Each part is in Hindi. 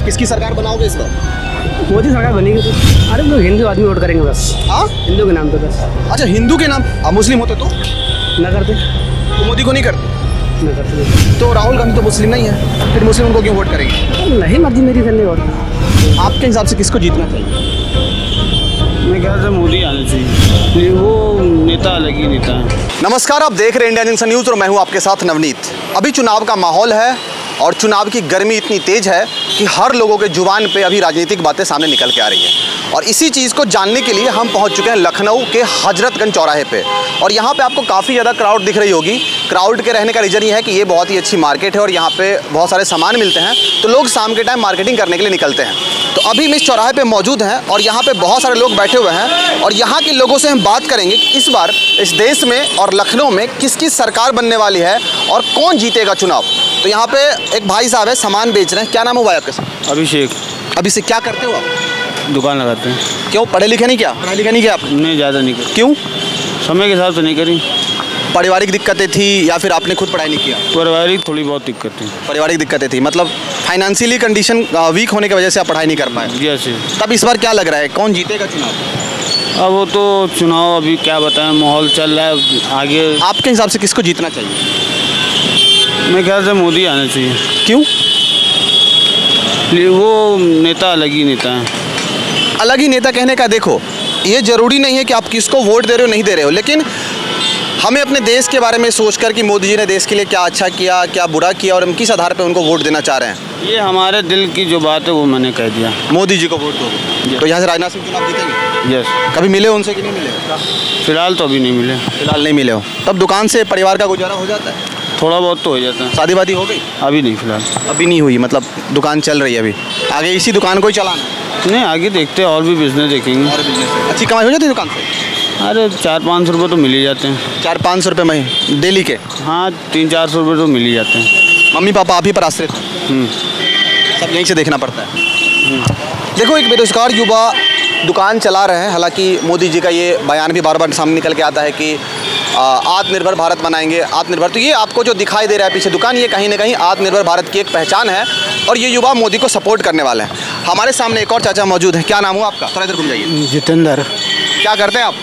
किसकी सरकार बनाओगे इस बार? मोदी सरकार बनेगी तो अरे लोग हिंदू आदमी वोट करेंगे बस। हाँ, हिंदू के नाम पे बस। अच्छा, हिंदू के नाम। आप मुस्लिम होते तो ना करते, तो मोदी को नहीं करते? ना करते। तो राहुल गांधी तो मुस्लिम नहीं है, फिर मुस्लिम उनको क्यों वोट करेंगे? नहीं, मर्जी मेरी करने वोट। आपके हिसाब से किसको जीतना चाहिए? मेरे ख्याल से मोदी आने चाहिए, वो नेता अलग ही नेता है। नमस्कार, आप देख रहे हैं इंडिया जंक्शन न्यूज़ और मैं हूं आपके साथ नवनीत। अभी चुनाव का माहौल है और चुनाव की गर्मी इतनी तेज़ है कि हर लोगों के जुबान पे अभी राजनीतिक बातें सामने निकल के आ रही हैं। और इसी चीज़ को जानने के लिए हम पहुंच चुके हैं लखनऊ के हजरतगंज चौराहे पे। और यहाँ पे आपको काफ़ी ज़्यादा क्राउड दिख रही होगी। क्राउड के रहने का रीज़न ये है कि ये बहुत ही अच्छी मार्केट है और यहाँ पे बहुत सारे सामान मिलते हैं, तो लोग शाम के टाइम मार्केटिंग करने के लिए निकलते हैं। तो अभी हम इस चौराहे पे मौजूद हैं और यहाँ पे बहुत सारे लोग बैठे हुए हैं और यहाँ के लोगों से हम बात करेंगे कि इस बार इस देश में और लखनऊ में किसकी सरकार बनने वाली है और कौन जीतेगा चुनाव। तो यहाँ पे एक भाई साहब है, सामान बेच रहे हैं। क्या नाम है भाई आपके साथ? अभिषेक। अभिषेक, क्या करते हो आप? दुकान लगाते हैं। क्यों, पढ़े लिखे नहीं? क्या पढ़ाई लिखा नहीं किया आप? नहीं, ज़्यादा नहीं करी। क्यों? समय के हिसाब से नहीं करी। पारिवारिक दिक्कतें थी या फिर आपने खुद पढ़ाई नहीं किया? पारिवारिक थोड़ी बहुत दिक्कत थी। पारिवारिक दिक्कतें थी, मतलब फाइनेंशियली कंडीशन वीक होने की वजह से आप पढ़ाई नहीं कर पाए। जैसे तब इस बार क्या लग रहा है, कौन जीतेगा चुनाव? अब वो तो चुनाव अभी क्या बताएं, माहौल चल रहा है आगे। आपके हिसाब से किसको जीतना चाहिए? मेरे ख्याल से मोदी आना चाहिए। क्यों? वो नेता अलग ही नेता है। अलग ही नेता कहने का, देखो ये ज़रूरी नहीं है कि आप किसको वोट दे रहे हो नहीं दे रहे हो, लेकिन हमें अपने देश के बारे में सोचकर कि मोदी जी ने देश के लिए क्या अच्छा किया, क्या बुरा किया और हम किस आधार पे उनको वोट देना चाह रहे हैं। ये हमारे दिल की जो बात है वो मैंने कह दिया। मोदी जी को वोट दोगे तो यहाँ से राजनाथ सिंह चुनाव जीतेंगे? यस। कभी मिले हो उनसे कि नहीं मिले? फिलहाल तो अभी नहीं मिले। फिलहाल नहीं मिले हो, तब दुकान से परिवार का गुजारा हो जाता है? थोड़ा बहुत तो हो जाता है। शादी वादी हो गई? अभी नहीं, फिलहाल अभी नहीं हुई, मतलब दुकान चल रही है अभी, आगे इसी दुकान को ही चलाना? नहीं, आगे देखते हैं और भी बिजनेस देखेंगे। और बिजनेस अच्छी कमाई हो जाती है दुकान से? अरे 400-500 रुपये तो मिल ही जाते हैं। 400-500 रुपये महीने डेली के? हाँ, 300-400 रुपये तो मिल ही जाते हैं। मम्मी पापा आप ही पर आश्रित हैं? सब यहीं से देखना पड़ता है। देखो, एक बेरोजगार युवा दुकान चला रहे हैं। हालांकि मोदी जी का ये बयान भी बार बार सामने निकल के आता है कि आत्मनिर्भर भारत बनाएंगे, आत्मनिर्भर। तो ये आपको जो दिखाई दे रहा है पीछे दुकान, ये कहीं ना कहीं आत्मनिर्भर भारत की एक पहचान है और ये युवा मोदी को सपोर्ट करने वाले हैं। हमारे सामने एक और चाचा मौजूद है। क्या नाम हुआ आपका? थोड़ा इधर घूम जाइए। जितेंद्र। क्या करते हैं आप?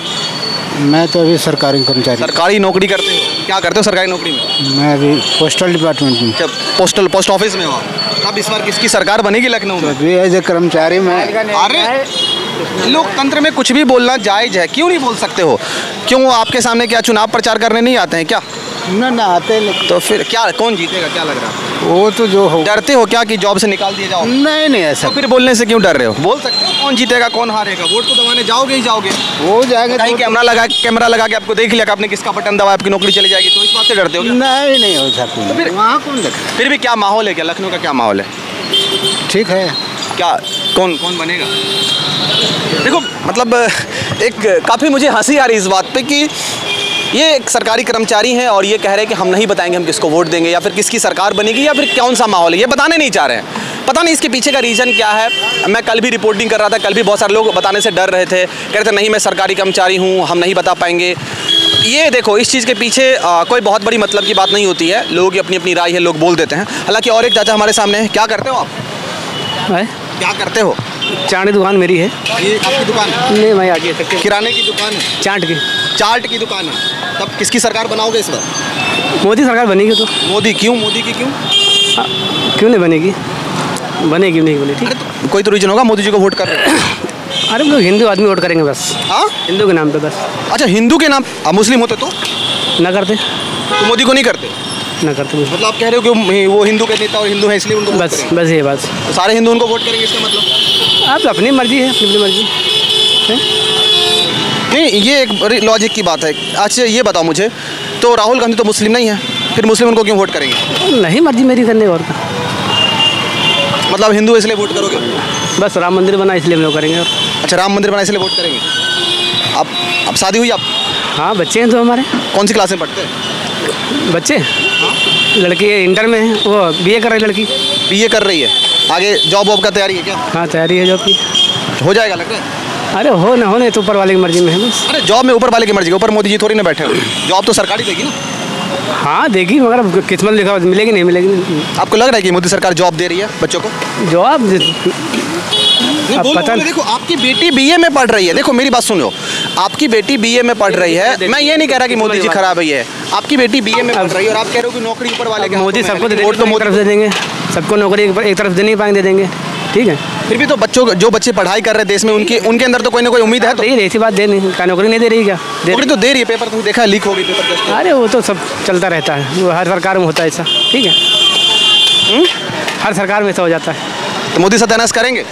मैं तो अभी सरकारी कर्मचारी। सरकारी नौकरी करते हो? क्या करते हो सरकारी नौकरी में? मैं अभी पोस्टल डिपार्टमेंट में। अच्छा, पोस्ट ऑफिस में हो? अब इस बार किसकी सरकार बनेगी लखनऊ में? अभी एज ए कर्मचारी में। अरे लोकतंत्र में कुछ भी बोलना जायज़ है, क्यों नहीं बोल सकते हो? क्यों आपके सामने क्या चुनाव प्रचार करने नहीं आते हैं क्या? ना आते नहीं। तो फिर क्या, कौन जीतेगा, क्या लग रहा है? वो तो जो हो। डरते हो क्या कि जॉब से निकाल दिए जाओ? नहीं ऐसा। तो फिर बोलने से क्यों डर रहे हो? बोल सकते हो कौन जीतेगा कौन हारेगा, वोट तो दबाने जाओगे ही जाओगे। हो जाएगा। कहीं कैमरा लगा के आपको देख लिया कि आपने किसका बटन दबाया, आपकी नौकरी चली जाएगी, तो इस बात से डरते हो क्या? नहीं हो सकता। तो फिर वहाँ कौन देखा? फिर भी क्या माहौल है, क्या लखनऊ का क्या माहौल है? ठीक है। क्या कौन बनेगा? देखो, मतलब एक काफ़ी मुझे हंसी आ रही इस बात पे कि ये एक सरकारी कर्मचारी हैं और ये कह रहे हैं कि हम नहीं बताएंगे हम किसको वोट देंगे या फिर किसकी सरकार बनेगी या फिर कौन सा माहौल है, ये बताने नहीं चाह रहे हैं। पता नहीं इसके पीछे का रीज़न क्या है। मैं कल भी रिपोर्टिंग कर रहा था, कल भी बहुत सारे लोग बताने से डर रहे थे, कह रहे थे नहीं मैं सरकारी कर्मचारी हूँ, हम नहीं बता पाएंगे। ये देखो, इस चीज़ के पीछे कोई बहुत बड़ी मतलब की बात नहीं होती है, लोगों की अपनी अपनी राय है, लोग बोल देते हैं। हालाँकि और एक चाचा हमारे सामने है। क्या करते हो आप? क्या करते हो? चाट की दुकान मेरी है। ये आपकी दुकान है? नहीं, मैं आगे किराने की दुकान है? चाट की दुकान है। तब किसकी सरकार बनाओगे इस बार? मोदी सरकार बनेगी तो। मोदी क्यों? मोदी की क्यों? क्यों नहीं बनेगी? बनेगी नहीं बनेगी। ठीक, तो कोई तो रीजन होगा मोदी जी को वोट कर रहे हैं। अरे लोग हिंदू आदमी वोट करेंगे बस। हाँ, हिंदू के नाम पे बस। अच्छा, हिंदू के नाम। आप मुस्लिम होते तो ना करते, तो मोदी को नहीं करते? ना करते। मतलब आप कह रहे हो कि वो हिंदू के नेता और हिंदू है इसलिए उनको बस ये बात। तो सारे हिंदू उनको वोट करेंगे, इसका मतलब? आप अपनी मर्जी है, अपनी मर्जी है। नहीं, ये एक लॉजिक की बात है। अच्छा, ये बताओ मुझे, तो राहुल गांधी तो मुस्लिम नहीं है, फिर मुस्लिम उनको क्यों वोट करेंगे? नहीं, मर्जी मेरी करने और का। मतलब हिंदू इसलिए वोट करोगे? बस राम मंदिर बना इसलिए हम लोग करेंगे। अच्छा, राम मंदिर बना इसलिए वोट करेंगे। अब शादी हुई आप? हाँ, बच्चे हैं तो हमारे। कौन सी क्लास में पढ़ते हैं बच्चे? लड़की इंटर में है, वो बीए कर रही है। लड़की बीए कर रही है। आगे जॉब वॉब का तैयारी है क्या? हाँ, तैयारी है जॉब की। हो जाएगा लग रहा है? अरे हो ना तो ऊपर वाले की मर्जी में है बस। अरे जॉब में ऊपर वाले की मर्जी, ऊपर मोदी जी थोड़ी ना बैठे हो। जॉब तो सरकारी देगी ना। हाँ देगी, मगर किस्मत लिखा मिलेगी नहीं मिलेगी। आपको लग रहा है कि मोदी सरकार जॉब दे रही है बच्चों को? जवाब अब पता नहीं। देखो आपकी बेटी बीए में पढ़ रही है, देखो मेरी बात सुनो, आपकी बेटी बीए में पढ़ रही है, मैं ये नहीं कह रहा कि मोदी जी खराब है, आपकी बेटी बीए में पढ़ रही है और आप कह रहे हो कि नौकरी ऊपर वाले के मोदी सबको वोट तो तरफ दे देंगे, सबको नौकरी एक तरफ दे नहीं पाएंगे, दे देंगे, ठीक है। फिर भी तो जो बच्चे पढ़ाई कर रहे हैं देश में, उनके अंदर तो कोई ना कोई उम्मीद है। तो नहीं, ऐसी बात दे नहीं, क्या नौकरी नहीं दे रही क्या? नौकरी तो दे रही है, पेपर तो देखा है, लीक हो गई पेपर। अरे वो तो सब चलता रहता है, वो हर सरकार में होता है ऐसा, ठीक है। हर सरकार में ऐसा हो जाता है। तो मोदी सत्यानाश करेंगे?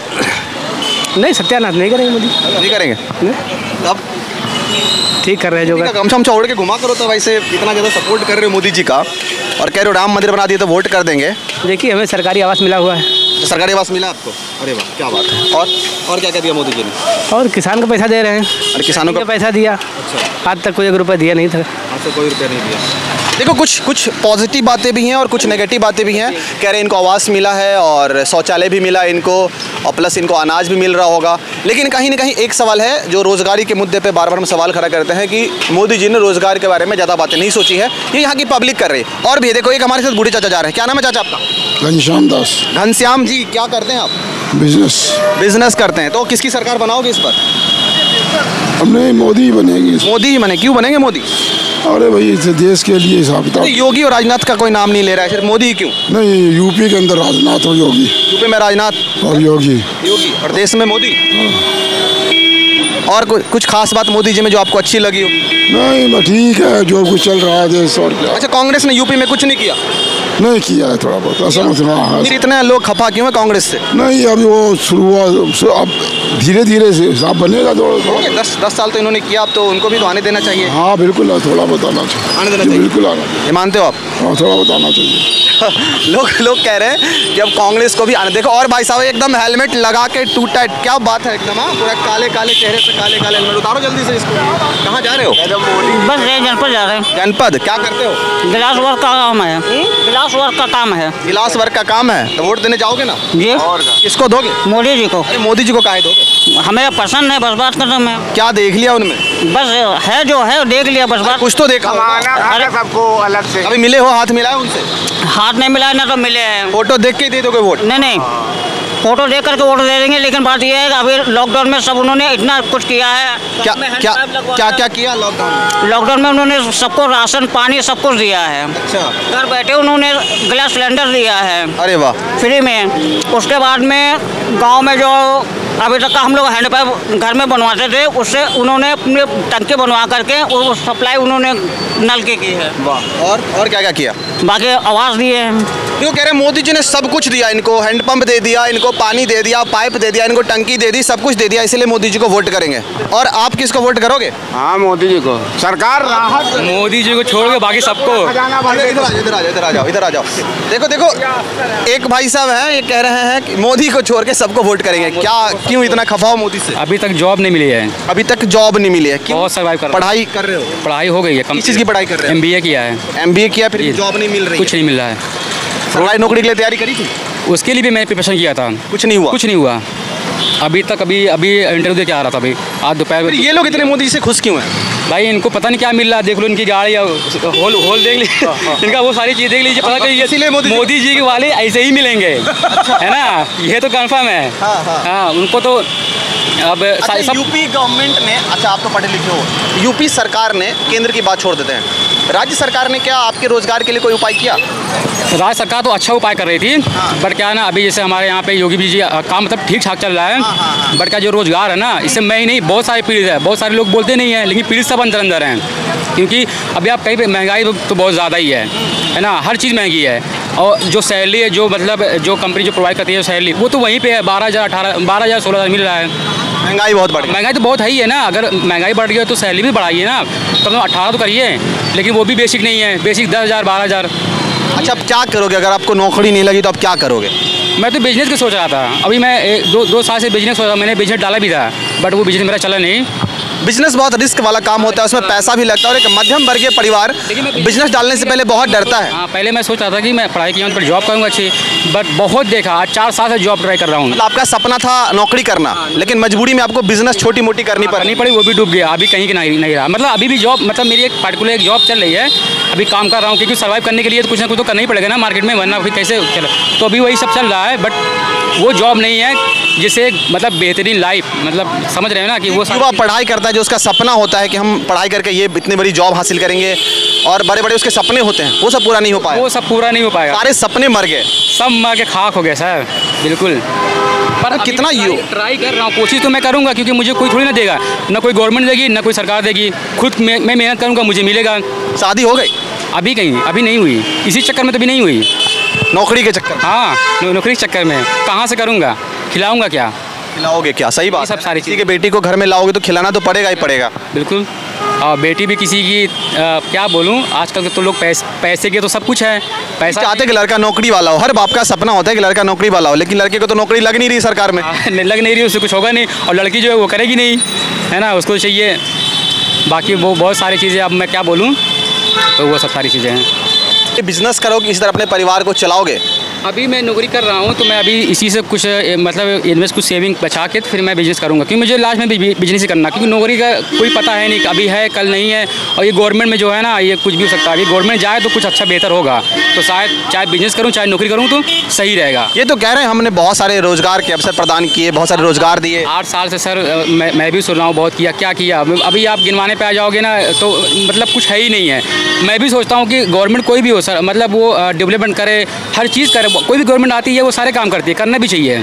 नहीं, सत्यानाश नहीं करेंगे मोदी, नहीं करेंगे। अब ठीक कर रहे हैं जो गमछा छोड़ के घुमा करो, तो वैसे इतना ज़्यादा सपोर्ट कर रहे हो मोदी जी का और कह रहे हो राम मंदिर बना दिए तो वोट कर देंगे। देखिए, हमें सरकारी आवास मिला हुआ है। तो सरकारी आवास मिला आपको? अरे वाह, क्या बात है। और क्या क्या दिया मोदी जी ने? और किसान को पैसा दे रहे हैं। अरे किसानों को पैसा दिया? अच्छा, आज तक कोई 1 रुपया दिया नहीं था। आज तक कोई रुपया नहीं दिया। देखो कुछ पॉजिटिव बातें भी हैं और कुछ नेगेटिव बातें भी हैं। कह रहे हैं इनको आवास मिला है और शौचालय भी मिला इनको और प्लस इनको अनाज भी मिल रहा होगा। लेकिन कहीं ना कहीं एक सवाल है जो रोज़गारी के मुद्दे पे बार बार हम सवाल खड़ा करते हैं कि मोदी जी ने रोज़गार के बारे में ज़्यादा बातें नहीं सोची है, ये यहाँ की पब्लिक कर रही है। और भी देखो, एक हमारे साथ बूढ़े चाचा जा रहे हैं। क्या नाम है चाचा आपका? घनश्याम दास। घनश्याम जी, क्या करते हैं आप? बिजनेस करते हैं। तो किसकी सरकार बनाओगे इस पर? हमने मोदी ही बनेगी। मोदी ही बने? क्यों बनेंगे मोदी? अरे भाई इस देश के लिए हिसाब किताब। योगी और राजनाथ का कोई नाम नहीं ले रहा है, सिर्फ मोदी ही क्यों? नहीं, यूपी के अंदर राजनाथ और योगी। यूपी में राजनाथ और योगी और देश में मोदी। और कुछ खास बात मोदी जी में जो आपको अच्छी लगी हो? नहीं, ठीक है जो कुछ चल रहा है देश। और क्या? अच्छा, कांग्रेस ने यूपी में कुछ नहीं किया? नहीं किया है, थोड़ा बहुत असमर्थ रहा है। फिर इतने लोग खफा क्यों है कांग्रेस से? नहीं, अभी वो शुरू हुआ, अब धीरे धीरे से हिसाब बनेगा। 10 साल तो इन्होंने किया, अब तो उनको भी तो आने देना चाहिए। हाँ बिल्कुल, थोड़ा बताना चाहिए। आने देना चाहिए, बिल्कुल आना चाहिए। ये मानते हो आप? हाँ, थोड़ा बताना चाहिए। लोग कह रहे हैं कि अब कांग्रेस को भी आने। देखो, और भाई साहब एकदम हेलमेट लगा के टूटा, क्या बात है एकदम। हाँ, पूरा काले काले चेहरे से काले काले हेलमेट। उतारो जल्दी से इसको। कहाँ जा रहे हो? बस जनपद जा रहे हैं। जनपद क्या करते हो? गिलास वर्क का काम है। गिलास वर्क का काम है। गिलास वर्क का काम है, तो वोट देने जाओगे ना? जी। किसको दोगे? मोदी जी को। अरे मोदी जी को काहे दोगे? हमें पसंद है, बस बात करना में। क्या देख लिया उनमें? बस है जो है देख लिया, बस बात। कुछ तो देखा होगा। सबको अलग से अभी मिले हो, हाथ मिला है उनसे? हाथ नहीं मिला ना तो मिले हैं। फोटो देख के ही दे दोगे वोट? नहीं, फोटो देख करके वोट दे देंगे। लेकिन बात यह है कि अभी लॉकडाउन में सब उन्होंने इतना कुछ किया है। क्या किया लॉकडाउन में उन्होंने सबको राशन पानी सब कुछ दिया है। अच्छा, घर बैठे उन्होंने गैस सिलेंडर दिया है। अरे वाह, फ्री में। उसके बाद में गांव में जो अभी तक का हम लोग हैंडपैप घर में बनवाते थे, उससे उन्होंने अपने टंकी बनवा करके वो सप्लाई उन्होंने नल की है। वाह। और क्या क्या किया? बाकी आवास दिए हैं। क्यों कह रहे हैं मोदी जी ने सब कुछ दिया इनको, हैंडपंप दे दिया इनको, पानी दे दिया, पाइप दे दिया इनको, टंकी दे दी, सब कुछ दे दिया, इसलिए मोदी जी को वोट करेंगे। और आप किसको वोट करोगे? हाँ, मोदी जी को। सरकार राहत मोदी जी को छोड़ के बाकी सबको। इधर आ जाओ। देखो एक भाई साहब हैं, ये कह रहे हैं कि मोदी को छोड़ के सबको वोट करेंगे। क्या, क्यों इतना खफा हो मोदी से? अभी तक जॉब नहीं मिली है। अभी तक जॉब नहीं मिली है? क्यों? बहुत सर्वाइव कर। पढ़ाई कर रहे हो? पढ़ाई हो गई है। किस चीज़ की पढ़ाई कर रहे हो? MBA किया है। MBA किया, फिर जॉब नहीं मिल रही? कुछ नहीं मिल रहा है। सरकारी नौकरी के लिए तैयारी करी थी? उसके लिए भी मैंने प्रिपरेशन किया था, कुछ नहीं हुआ। अभी तक अभी इंटरव्यू दे के आ रहा था। अभी आज दोपहर में। ये लोग इतने मोदी जी से खुश क्यों हैं? भाई इनको पता नहीं क्या मिल रहा है। देख लो इनकी गाड़ी, होल देख लीजिए, इनका वो सारी चीज़ देख लीजिए, पता करिए इसीलिए मोदी जी के वाले ऐसे ही मिलेंगे। है ना, ये तो कंफर्म है। हाँ, उनको तो अब यूपी गवर्नमेंट ने, अच्छा आप तो पढ़े लिखे हो, यूपी सरकार ने, केंद्र की बात छोड़ देते हैं, राज्य सरकार ने क्या आपके रोजगार के लिए कोई उपाय किया? राज्य सरकार तो अच्छा उपाय कर रही थी। बट क्या है ना, अभी जैसे हमारे यहाँ पे योगी जी काम मतलब ठीक ठाक चल रहा है। बट क्या जो रोजगार है ना, इससे मैं ही नहीं, बहुत सारे पीड़ित है। बहुत सारे लोग बोलते नहीं है, लेकिन पीड़ित सब अंदर हैं। क्योंकि अभी आप कहीं पे महंगाई तो बहुत ज़्यादा ही है ना, हर चीज़ महंगी है। और जो सैलरी है, जो मतलब जो कंपनी जो प्रोवाइड करती है सैलरी, वो तो वहीं पे है, 12,000 16,000 मिल रहा है। महंगाई बहुत बढ़ गई। महंगाई तो बहुत है ही है ना। अगर महंगाई बढ़ गई है तो सैलरी भी बढ़ाइए ना, कम 18 तो करिए। लेकिन वो भी बेसिक नहीं है, बेसिक 10,000 12,000। अच्छा, अब क्या करोगे अगर आपको नौकरी नहीं लगी तो आप क्या करोगे? मैं तो बिजनेस का सोच रहा था। अभी मैं 2 साल से बिजनेस सोच रहा था। मैंने बिजनेस डाला भी था, बट वो बिजनेस मेरा चला नहीं। बिजनेस बहुत रिस्क वाला काम होता है, उसमें पैसा भी लगता है, और एक मध्यम वर्गीय परिवार बिजनेस डालने से पहले बहुत डरता है। हाँ, पहले मैं सोच रहा था कि मैं पढ़ाई की पर जॉब करूँगा अच्छी, बट बहुत देखा, आज 4 साल से जॉब ट्राई कर रहा हूँ। मतलब आपका सपना था नौकरी करना, लेकिन मजबूरी में आपको बिजनेस छोटी मोटी करनी पड़ी, वो भी डूब गया, अभी कहीं की नहीं रहा। मतलब अभी भी जॉब, मतलब मेरी एक पार्टिकुलर एक जॉब चल रही है, अभी काम कर रहा हूँ, क्योंकि सर्वाइव करने के लिए तो कुछ ना कुछ तो करना ही पड़ेगा ना मार्केट में, वरना फिर कैसे चले। तो अभी वही सब चल रहा है, बट वो जॉब नहीं है जिसे मतलब बेहतरीन लाइफ, मतलब समझ रहे हैं ना कि वो युवा पढ़ाई करता है, जो उसका सपना होता है कि हम पढ़ाई करके ये इतनी बड़ी जॉब हासिल करेंगे, और बड़े बड़े उसके सपने होते हैं, वो सब पूरा नहीं हो पाया। वो सब पूरा नहीं हो पाएगा, सारे सपने मर गए, सब मर के खाक हो गए सर, बिल्कुल। पर कितना ट्राई कर रहा हूँ, कोशिश तो मैं करूँगा, क्योंकि मुझे कोई थोड़ी ना देगा, ना कोई गवर्नमेंट देगी, ना कोई सरकार देगी, खुद मैं मेहनत करूँगा, मुझे मिलेगा। शादी हो गई? अभी कहीं, अभी नहीं हुई, इसी चक्कर में तो अभी नहीं हुई, नौकरी के चक्कर? हाँ, नौकरी के चक्कर में कहाँ से करूँगा, खिलाऊँगा क्या, खिलाओगे क्या? सही बात, सब सारी चीज़ की बेटी को घर में लाओगे तो खिलाना तो पड़ेगा ही पड़ेगा। बिल्कुल। और बेटी भी किसी की क्या बोलूँ, आजकल के तो लोग पैसे के तो सब कुछ है, पैसा चाहते कि लड़का नौकरी वाला हो, हर बाप का सपना होता है कि लड़का नौकरी वाला हो, लेकिन लड़के को तो नौकरी लग नहीं रही सरकार में। लग नहीं रही, उससे कुछ होगा नहीं, और लड़की जो है वो करेगी नहीं, है ना, उसको चाहिए। बाकी वो बहुत सारी चीज़ें, अब मैं क्या बोलूँ, तो वो सब सारी चीज़ें हैं। बिजनेस करोगे, इसी तरह अपने परिवार को चलाओगे? अभी मैं नौकरी कर रहा हूँ, तो मैं अभी इसी से कुछ मतलब इन्वेस्ट, कुछ सेविंग बचा के फिर मैं बिजनेस करूँगा, क्योंकि मुझे लास्ट में बिजनेस ही करना, क्योंकि नौकरी का कोई पता है नहीं, अभी है कल नहीं है, और ये गवर्नमेंट में जो है ना, ये कुछ भी हो सकता है। अभी गवर्नमेंट जाए तो कुछ अच्छा बेहतर होगा, तो शायद चाहे बिजनेस करूँ चाहे नौकरी करूँ तो सही रहेगा। ये तो कह रहे हैं हमने बहुत सारे रोजगार के अवसर प्रदान किए, बहुत सारे रोजगार दिए। 8 साल से सर मैं भी सुन रहा हूँ, बहुत किया, क्या किया, अभी आप गिनवाने पे आ जाओगे ना तो मतलब कुछ है ही नहीं है। मैं भी सोचता हूँ कि गवर्नमेंट कोई भी हो सर, मतलब वो डेवलपमेंट करे, हर चीज़ करे, कोई भी गवर्नमेंट आती है वो सारे काम करती है, करना भी चाहिए।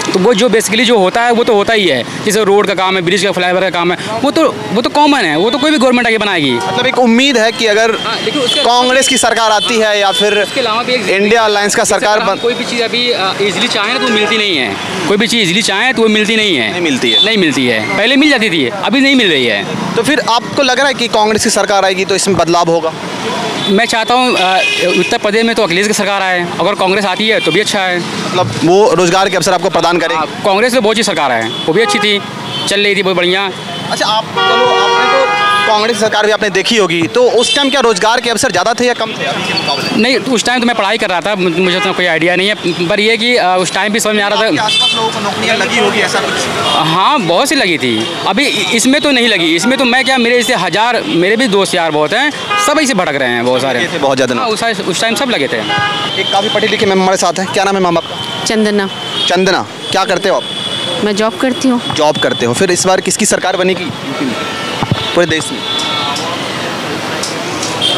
तो वो जो बेसिकली जो होता है वो तो होता ही है, जैसे रोड का काम है, ब्रिज का, फ्लाईओवर का काम है, वो तो कॉमन है, वो तो कोई भी गवर्नमेंट आगे बनाएगी। मतलब एक उम्मीद है कि अगर कांग्रेस की सरकार आती है या फिर इंडिया अलायंस का सरकार कोई भी चीज़ अभी इजीली चाहे ना तो मिलती नहीं है, कोई भी चीज़ इजीली चाहे तो वो मिलती नहीं है, नहीं मिलती है, पहले मिल जाती थी, अभी नहीं मिल रही है। तो फिर आपको लग रहा है कि कांग्रेस की सरकार आएगी तो इसमें बदलाव होगा? मैं चाहता हूँ उत्तर प्रदेश में तो अखिलेश की सरकार आए, अगर कांग्रेस आती है तो भी अच्छा है, मतलब वो रोजगार के अवसर आपको प्रदान करेगी। कांग्रेस में बहुत सी सरकार है, वो भी अच्छी थी, चल रही थी बहुत बढ़िया। अच्छा, आपने तो कांग्रेस सरकार भी आपने देखी होगी, तो उस टाइम क्या रोजगार के अवसर ज़्यादा थे या कम थे अभी के मुकाबले? नहीं, उस टाइम तो मैं पढ़ाई कर रहा था, मुझे तो कोई आइडिया नहीं है, पर ये कि उस टाइम भी समझ में आ रहा था। आसपास लोगों को नौकरियां लगी होगी ऐसा कुछ? हाँ, बहुत सी लगी थी, अभी इसमें तो नहीं लगी, इसमें तो मैं क्या, मेरे जैसे हज़ार, मेरे भी दोस्त यार बहुत हैं, सब ऐसे भटक रहे हैं बहुत सारे, बहुत ज़्यादा। हाँ, उस टाइम सब लगे थे। एक काफ़ी पढ़ी लिखी मैम हमारे साथ हैं, क्या नाम है मैम आपका? चंदना। चंदना, क्या करते हो आप? मैं जॉब करती हूँ। जॉब करते हो, फिर इस बार किसकी सरकार बनेगी पूरे देश में?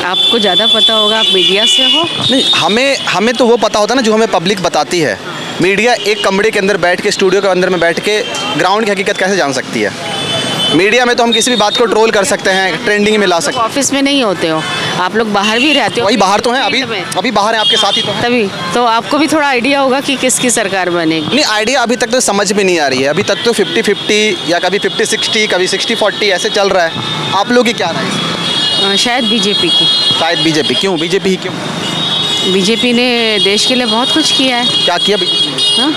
आपको ज़्यादा पता होगा, आप मीडिया से हो। नहीं, हमें तो वो पता होता है ना जो हमें पब्लिक बताती है। मीडिया एक कमरे के अंदर बैठ के, स्टूडियो के अंदर में बैठ के ग्राउंड की हकीकत कैसे जान सकती है? मीडिया में तो हम किसी भी बात को ट्रोल कर सकते हैं, ट्रेंडिंग में ला सकते हैं। ऑफिस में नहीं होते हो आप लोग, बाहर भी रहते हो। वही बाहर तो हैं, अभी बाहर हैं, आपके साथ ही तो हैं। तभी तो आपको भी थोड़ा आइडिया होगा कि किसकी सरकार बनेगी। नहीं, आइडिया अभी तक तो समझ में नहीं आ रही है, अभी तक तो 50-50 या कभी 50-60, कभी 60-40 ऐसे चल रहा है। आप लोग की क्या राय है? शायद बीजेपी की। शायद बीजेपी। क्यों बीजेपी ही क्यों? बीजेपी ने देश के लिए बहुत कुछ किया है। क्या किया बीजेपी ने? हाँ?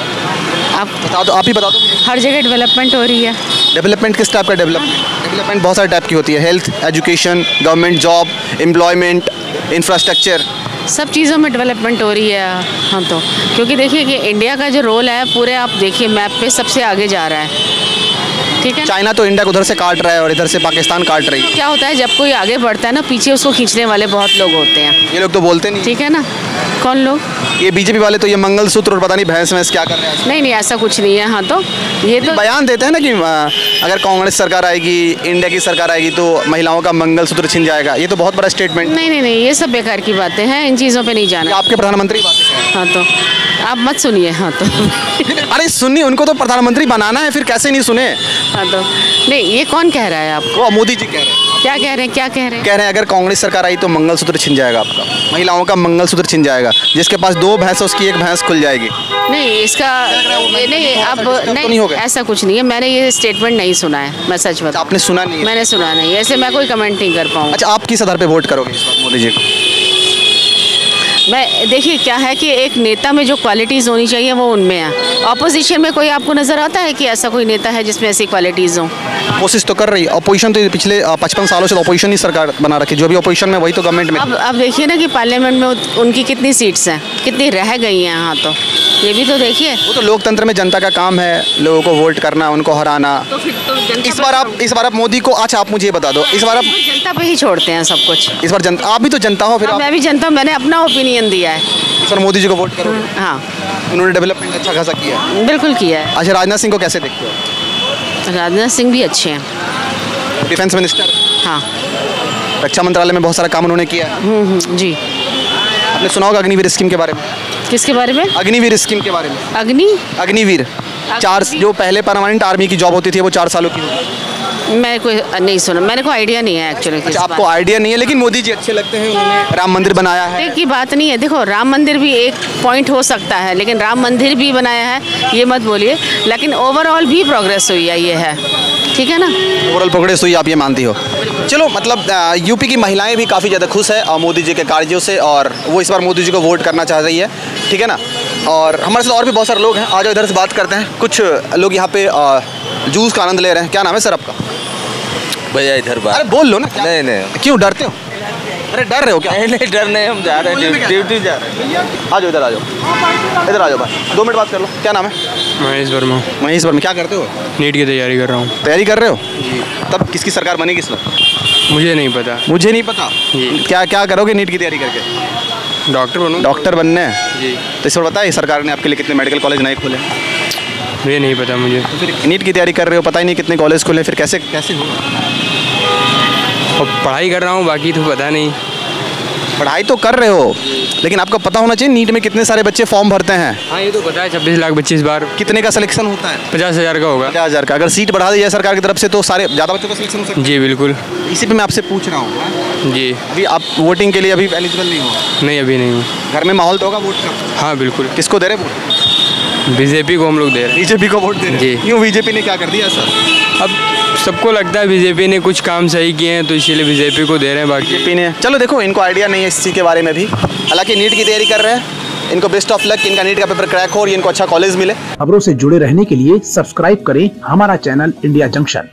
आप बता दो, आप ही बता दो। हर जगह डेवलपमेंट हो रही है। डेवलपमेंट किस टाइप का? डेवलपमेंट बहुत सारे टाइप की होती है, health, education, government job, employment, infrastructure, सब चीज़ों में डेवलपमेंट हो रही है। हाँ, तो क्योंकि देखिए कि इंडिया का जो रोल है पूरे, आप देखिए मैप पे सबसे आगे जा रहा है, ठीक है। चाइना तो इंडिया को उधर से काट रहा है और इधर से पाकिस्तान काट रही है। क्या होता है, जब कोई आगे बढ़ता है ना, पीछे उसको खींचने वाले बहुत लोग होते हैं। ये लोग तो बोलते नहीं, ठीक है ना। कौन लोग? ये बीजेपी वाले तो ये मंगलसूत्र और पता नहीं भैंस वैंस क्या कर रहे हैं। नहीं, ऐसा कुछ नहीं है। हाँ, तो ये तो बयान देते हैं ना कि अगर कांग्रेस सरकार आएगी, इंडिया की सरकार आएगी तो महिलाओं का मंगलसूत्र छिन जाएगा। ये तो बहुत बड़ा स्टेटमेंट। नहीं, ये सब बेकार की बातें हैं, इन चीज़ों पे नहीं जाना। आपके प्रधानमंत्री बात। हाँ, तो आप मत सुनिए। हाँ, तो अरे सुनिए, उनको तो प्रधानमंत्री बनाना है, फिर कैसे नहीं सुने? हाँ, तो नहीं, ये कौन कह रहा है आपको? वो मोदी जी कह रहे हैं। क्या कह रहे हैं? क्या कह रहे हैं? कह रहे हैं अगर कांग्रेस सरकार आई तो मंगलसूत्र छिन जाएगा आपका, महिलाओं का मंगलसूत्र छिन जाएगा। जिसके पास 2 भैंस, उसकी 1 भैंस खुल जाएगी। नहीं, इसका नहीं, अब नहीं, ऐसा कुछ नहीं है। मैंने ये स्टेटमेंट नहीं सुना है, मैं सच बताऊं। आपने सुना नहीं? मैंने सुना नहीं, ऐसे मैं कोई कमेंट नहीं कर पाऊँ। अच्छा, आप किस आधार पे वोट करोगे इस बार मोदी जी को? मैं देखिए क्या है कि एक नेता में जो क्वालिटीज़ होनी चाहिए वो उनमें है। ऑपोजिशन में कोई आपको नज़र आता है कि ऐसा कोई नेता है जिसमें ऐसी क्वालिटीज़ हों? कोशिश तो कर रही है अपोजिशन, तो पिछले 55 सालों से अपोजिशन ही सरकार बना रखी, जो भी अपोजिशन में वही तो गवर्नमेंट में। अब देखिए ना कि पार्लियामेंट में उनकी कितनी सीट्स हैं, कितनी रह गई हैं यहाँ, तो ये भी तो देखिए। वो तो लोकतंत्र में जनता का काम है लोगों को वोट करना, उनको हराना। तो फिर तो इस बार आप मोदी को, अच्छा आप मुझे ये बता दो, इस बार आप जनता पे ही छोड़ते हैं सब कुछ। इस बार जनता, आप भी तो जनता हो फिर। मैं भी जनता हूं, मैंने अपना ओपिनियन दिया है। इस बार मोदी जी को वोट करो। हाँ, उन्होंने डेवलपमेंट अच्छा खासा किया है। बिल्कुल किया है। अच्छा, राजनाथ सिंह को कैसे देखते हो? राजनाथ सिंह भी अच्छे हैं। डिफेंस मिनिस्टर, हाँ। रक्षा मंत्रालय में बहुत सारा काम उन्होंने किया है। जी। आपने सुना होगा अग्निवीर स्कीम के बारे में? किसके बारे में? अग्निवीर स्कीम के बारे में। अग्निवीर 4 जो पहले परमानेंट आर्मी की जॉब होती थी वो 4 सालों की होगी। मैं कोई नहीं सुना, मेरे को आइडिया नहीं है एक्चुअली। अच्छा, आपको आइडिया नहीं है, लेकिन मोदी जी अच्छे लगते हैं, उन्होंने राम मंदिर बनाया है। की बात नहीं है, देखो राम मंदिर भी एक पॉइंट हो सकता है, लेकिन राम मंदिर भी बनाया है ये मत बोलिए, लेकिन ओवरऑल भी प्रोग्रेस हुई है, ये है, ठीक है ना। ओवरऑल प्रोग्रेस हुई, आप ये मानती हो? चलो, मतलब यूपी की महिलाएं भी काफ़ी ज़्यादा खुश है मोदी जी के कार्यों से, और वो इस बार मोदी जी को वोट करना चाह रही है, ठीक है ना। और हमारे साथ और भी बहुत सारे लोग हैं, आ जाओ इधर से बात करते हैं। कुछ लोग यहाँ पे जूस का आनंद ले रहे हैं। क्या नाम है सर आपका? भैया इधर बात। अरे बोल लो ना। नहीं नहीं, क्यों डरते हो? अरे डर रहे हो क्या? नहीं डर नहीं, हम जा रहे हैं ड्यूटी जा रहे हैं। आ जाओ इधर, आ जाओ इधर, आ जाओ भाई, 2 मिनट बात कर लो। क्या नाम है? महेश वर्मा। महेश वर्मा, क्या करते हो? नीट की तैयारी कर रहा हूँ। तैयारी कर रहे हो जी? तब किसकी सरकार बनेगी इस बार? मुझे नहीं पता। मुझे नहीं पता जी। क्या क्या करोगे नीट की तैयारी करके? डॉक्टर बनूँ। डॉक्टर बनने जी। तो इस बार बताइए, सरकार ने आपके लिए कितने मेडिकल कॉलेज नए खोले? ये नहीं पता मुझे। फिर नीट की तैयारी कर रहे हो, पता ही नहीं कितने कॉलेज खोले, फिर कैसे कैसे होगा? और पढ़ाई कर रहा हूँ, बाकी तो पता नहीं। पढ़ाई तो कर रहे हो, लेकिन आपको पता होना चाहिए नीट में कितने सारे बच्चे फॉर्म भरते हैं। हाँ ये तो पता है, 26 लाख बच्चे इस बार। कितने का सिलेक्शन होता है? 50,000 का होगा। 50,000 का। अगर सीट बढ़ा दी जाए सरकार की तरफ से तो सारे ज़्यादा बच्चों का सिलेक्शन हो सकता है। जी बिल्कुल। इसी पे मैं आपसे पूछ रहा हूँ। जी। अभी आप वोटिंग के लिए अभी एलिजिबल नहीं हो? नहीं, अभी नहीं हूँ। घर में माहौल तो होगा वोट का? हाँ बिल्कुल। किसको दे रहे वोट? बीजेपी को हम लोग दे रहे हैं। बीजेपी को वोट दे रहे हैं? जी। क्यों, बीजेपी ने क्या कर दिया सर? अब सबको लगता है बीजेपी ने कुछ काम सही किए हैं, तो इसीलिए बीजेपी को दे रहे हैं। बाकी बीजेपी ने, चलो देखो, इनको आइडिया नहीं है इस चीज़ के बारे में भी। हालांकि नीट की तैयारी कर रहे हैं, इनको बेस्ट ऑफ लक, इनका नीट का पेपर क्रैक हो और इनको अच्छा कॉलेज मिले। खबरों से जुड़े रहने के लिए सब्सक्राइब करें हमारा चैनल इंडिया जंक्शन।